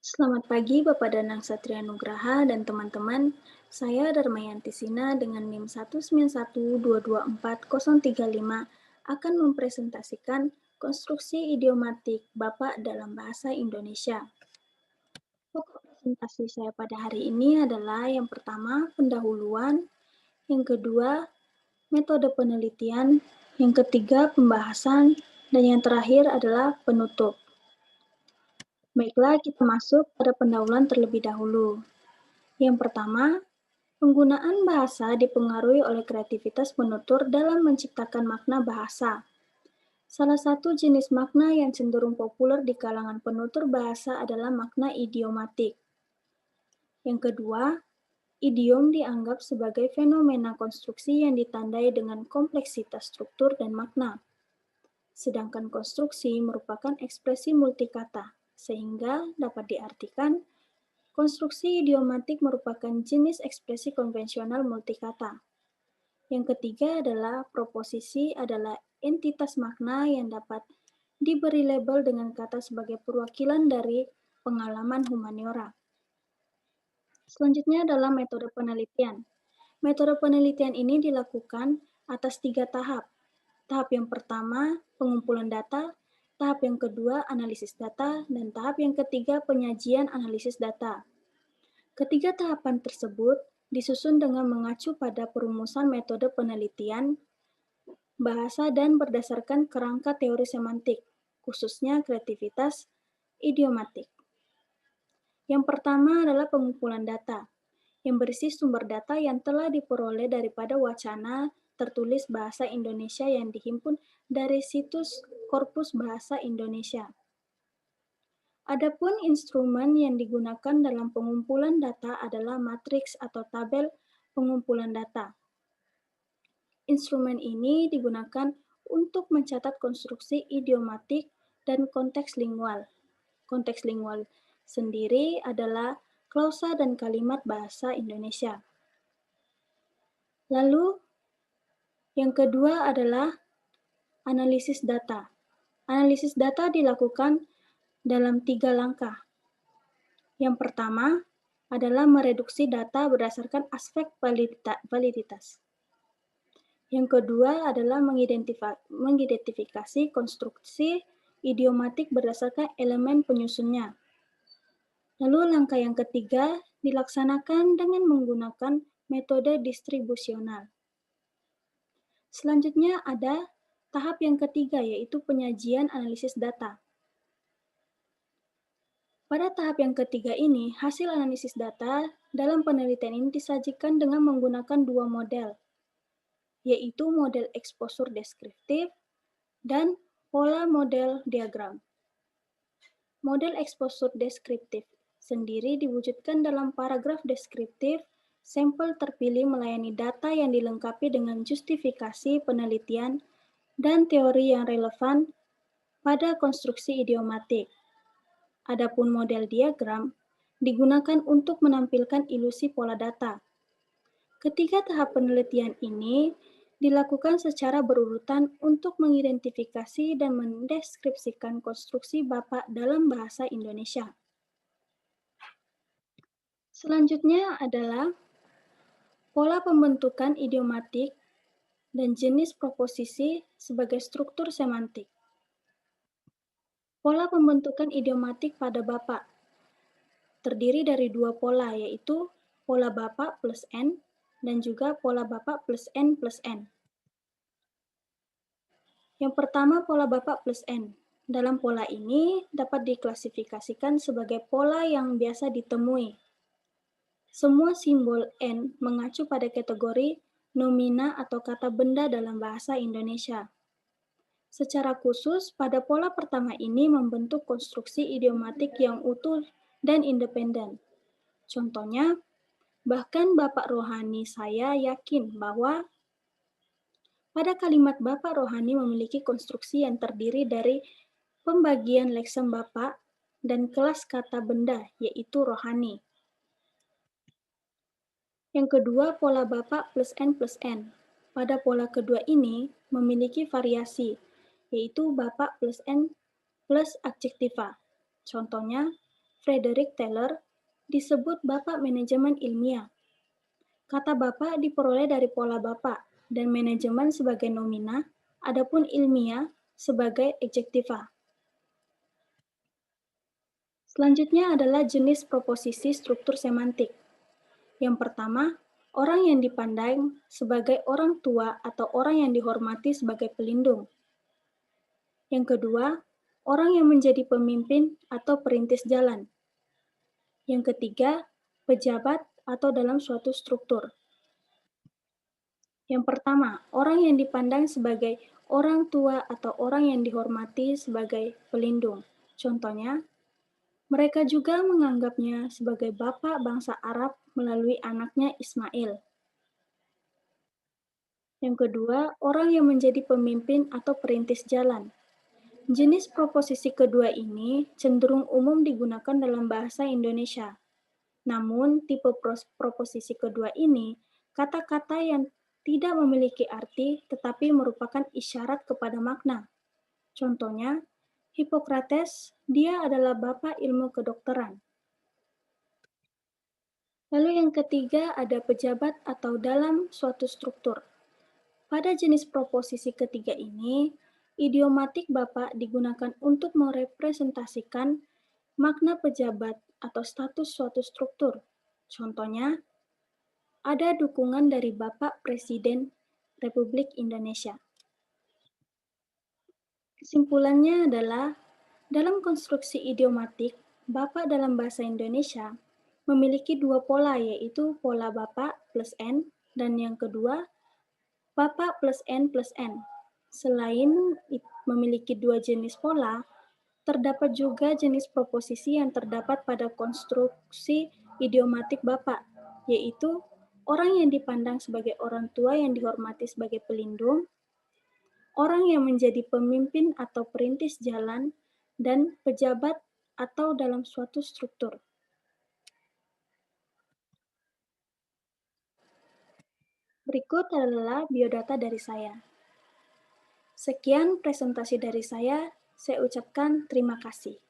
Selamat pagi Bapak Danang Satria Nugraha dan teman-teman. Saya Darmayanti Sina dengan NIM 191224035 akan mempresentasikan konstruksi idiomatik Bapak dalam bahasa Indonesia. Pokok presentasi saya pada hari ini adalah yang pertama pendahuluan, yang kedua metode penelitian, yang ketiga pembahasan, dan yang terakhir adalah penutup. Baiklah, kita masuk pada pendahuluan terlebih dahulu. Yang pertama, penggunaan bahasa dipengaruhi oleh kreativitas penutur dalam menciptakan makna bahasa. Salah satu jenis makna yang cenderung populer di kalangan penutur bahasa adalah makna idiomatik. Yang kedua, idiom dianggap sebagai fenomena konstruksi yang ditandai dengan kompleksitas struktur dan makna. Sedangkan konstruksi merupakan ekspresi multikata, sehingga dapat diartikan konstruksi idiomatik merupakan jenis ekspresi konvensional multikata. Yang ketiga adalah proposisi adalah entitas makna yang dapat diberi label dengan kata sebagai perwakilan dari pengalaman humaniora. Selanjutnya adalah metode penelitian. Metode penelitian ini dilakukan atas 3 tahap. Tahap yang pertama, pengumpulan data, tahap yang kedua, analisis data, dan tahap yang ketiga, penyajian analisis data. Ketiga tahapan tersebut disusun dengan mengacu pada perumusan metode penelitian bahasa dan berdasarkan kerangka teori semantik, khususnya kreativitas idiomatik. Yang pertama adalah pengumpulan data, yang berisi sumber data yang telah diperoleh daripada wacana tertulis bahasa Indonesia yang dihimpun dari situs Korpus Bahasa Indonesia. Adapun instrumen yang digunakan dalam pengumpulan data adalah matriks atau tabel pengumpulan data. Instrumen ini digunakan untuk mencatat konstruksi idiomatik dan konteks lingual. Konteks lingual sendiri adalah klausa dan kalimat bahasa Indonesia. Lalu, yang kedua adalah analisis data. Analisis data dilakukan dalam 3 langkah. Yang pertama adalah mereduksi data berdasarkan aspek validitas. Yang kedua adalah mengidentifikasi konstruksi idiomatik berdasarkan elemen penyusunnya. Lalu langkah yang ketiga dilaksanakan dengan menggunakan metode distribusional. Selanjutnya ada tahap yang ketiga, yaitu penyajian analisis data. Pada tahap yang ketiga ini, hasil analisis data dalam penelitian ini disajikan dengan menggunakan 2 model, yaitu model exposure deskriptif dan pola model diagram. Model exposure deskriptif sendiri diwujudkan dalam paragraf deskriptif, sampel terpilih melayani data yang dilengkapi dengan justifikasi penelitian dan teori yang relevan pada konstruksi idiomatik. Adapun model diagram digunakan untuk menampilkan ilusi pola data. Ketiga tahap penelitian ini dilakukan secara berurutan untuk mengidentifikasi dan mendeskripsikan konstruksi Bapak dalam bahasa Indonesia. Selanjutnya adalah pola pembentukan idiomatik dan jenis proposisi sebagai struktur semantik. Pola pembentukan idiomatik pada Bapak terdiri dari 2 pola, yaitu pola Bapak plus N dan juga pola Bapak plus N plus N. Yang pertama, pola Bapak plus N. Dalam pola ini dapat diklasifikasikan sebagai pola yang biasa ditemui. Semua simbol N mengacu pada kategori nomina atau kata benda dalam bahasa Indonesia. Secara khusus, pada pola pertama ini membentuk konstruksi idiomatik yang utuh dan independen. Contohnya, bahkan Bapak Rohani saya yakin bahwa pada kalimat Bapak Rohani memiliki konstruksi yang terdiri dari pembagian leksem Bapak dan kelas kata benda, yaitu rohani. Yang kedua, pola Bapak plus N plus N. Pada pola kedua ini memiliki variasi, yaitu Bapak plus N plus adjektiva. Contohnya, Frederick Taylor, disebut Bapak Manajemen Ilmiah. Kata Bapak diperoleh dari pola Bapak dan manajemen sebagai nomina, adapun ilmiah sebagai adjektiva. Selanjutnya adalah jenis proposisi struktur semantik. Yang pertama, orang yang dipandang sebagai orang tua atau orang yang dihormati sebagai pelindung. Yang kedua, orang yang menjadi pemimpin atau perintis jalan. Yang ketiga, pejabat atau dalam suatu struktur. Yang pertama, orang yang dipandang sebagai orang tua atau orang yang dihormati sebagai pelindung. Contohnya, mereka juga menganggapnya sebagai bapak bangsa Arab melalui anaknya Ismail. Yang kedua, orang yang menjadi pemimpin atau perintis jalan. Jenis proposisi kedua ini cenderung umum digunakan dalam bahasa Indonesia. Namun, tipe proposisi kedua ini kata-kata yang tidak memiliki arti tetapi merupakan isyarat kepada makna. Contohnya, Hippocrates, dia adalah bapak ilmu kedokteran. Lalu yang ketiga ada pejabat atau dalam suatu struktur. Pada jenis proposisi ketiga ini, idiomatik bapak digunakan untuk merepresentasikan makna pejabat atau status suatu struktur. Contohnya, ada dukungan dari Bapak Presiden Republik Indonesia. Kesimpulannya adalah, dalam konstruksi idiomatik, Bapak dalam bahasa Indonesia memiliki dua pola, yaitu pola Bapak plus N dan yang kedua, Bapak plus N plus N. Selain memiliki dua jenis pola, terdapat juga jenis proposisi yang terdapat pada konstruksi idiomatik Bapak, yaitu orang yang dipandang sebagai orang tua yang dihormati sebagai pelindung, orang yang menjadi pemimpin atau perintis jalan, dan pejabat atau dalam suatu struktur. Berikut adalah biodata dari saya. Sekian presentasi dari saya ucapkan terima kasih.